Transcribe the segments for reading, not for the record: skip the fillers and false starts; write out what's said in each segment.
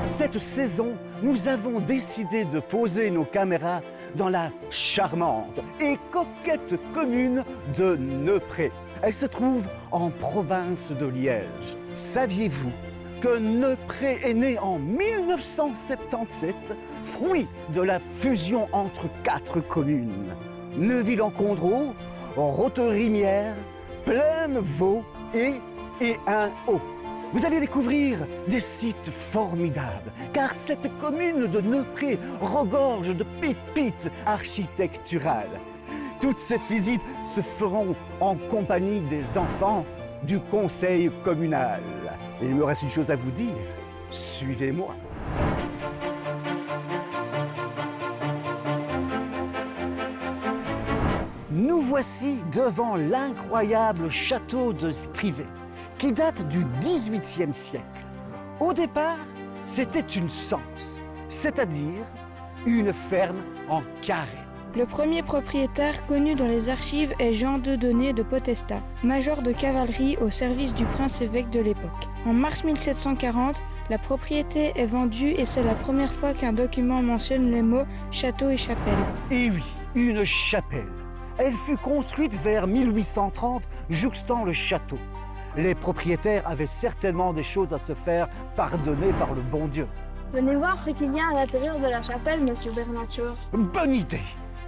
Cette saison, nous avons décidé de poser nos caméras dans la charmante et coquette commune de Neupré. Elle se trouve en province de Liège. Saviez-vous que Neupré est né en 1977, fruit de la fusion entre 4 communes: Neuville-en-Condroux, Roterimière, Plaine-Vaux et Haut. Vous allez découvrir des sites formidables, car cette commune de Neupré regorge de pépites architecturales. Toutes ces visites se feront en compagnie des enfants du conseil communal. Et il me reste une chose à vous dire, suivez-moi. Nous voici devant l'incroyable château de Strivet, qui date du XVIIIe siècle. Au départ, c'était une cense, c'est-à-dire une ferme en carré. Le premier propriétaire connu dans les archives est Jean Dieudonné de Potestat, major de cavalerie au service du prince-évêque de l'époque. En mars 1740, la propriété est vendue et c'est la première fois qu'un document mentionne les mots château et chapelle. Et oui, une chapelle. Elle fut construite vers 1830, jouxtant le château. Les propriétaires avaient certainement des choses à se faire pardonner par le bon Dieu. Venez voir ce qu'il y a à l'intérieur de la chapelle, monsieur Bernatchez. Bonne idée,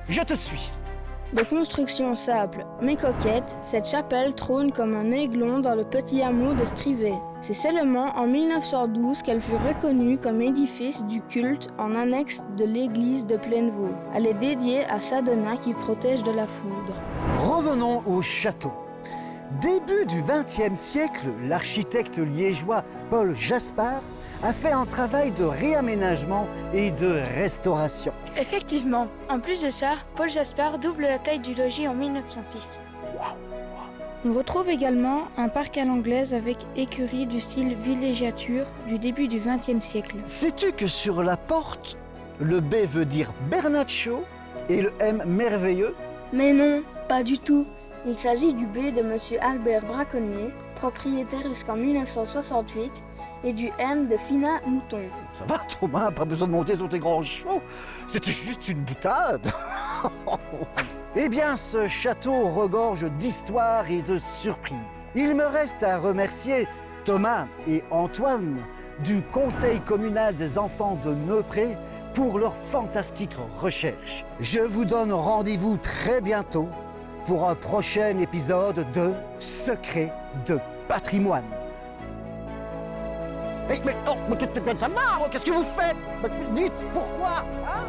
je te suis. De construction simple mais coquette, cette chapelle trône comme un aiglon dans le petit hameau de Strivet. C'est seulement en 1912 qu'elle fut reconnue comme édifice du culte en annexe de l'église de Plaine-Vaux. Elle est dédiée à Sadona qui protège de la foudre. Revenons au château. Début du XXe siècle, l'architecte liégeois Paul Jaspard a fait un travail de réaménagement et de restauration. Effectivement, en plus de ça, Paul Jaspard double la taille du logis en 1906. On retrouve également un parc à l'anglaise avec écurie du style villégiature du début du XXe siècle. Sais-tu que sur la porte, le B veut dire Bernatchez et le M merveilleux? Mais non, pas du tout. Il s'agit du B de monsieur Albert Braconnier, propriétaire jusqu'en 1968, et du M de Fina Mouton. Ça va Thomas, pas besoin de monter sur tes grands chevaux, c'était juste une boutade. Eh bien, ce château regorge d'histoires et de surprises. Il me reste à remercier Thomas et Antoine du Conseil communal des enfants de Neupré pour leur fantastique recherche. Je vous donne rendez-vous très bientôt pour un prochain épisode de Secrets de patrimoine. Mais ça va, qu'est-ce que vous faites? Dites pourquoi, hein?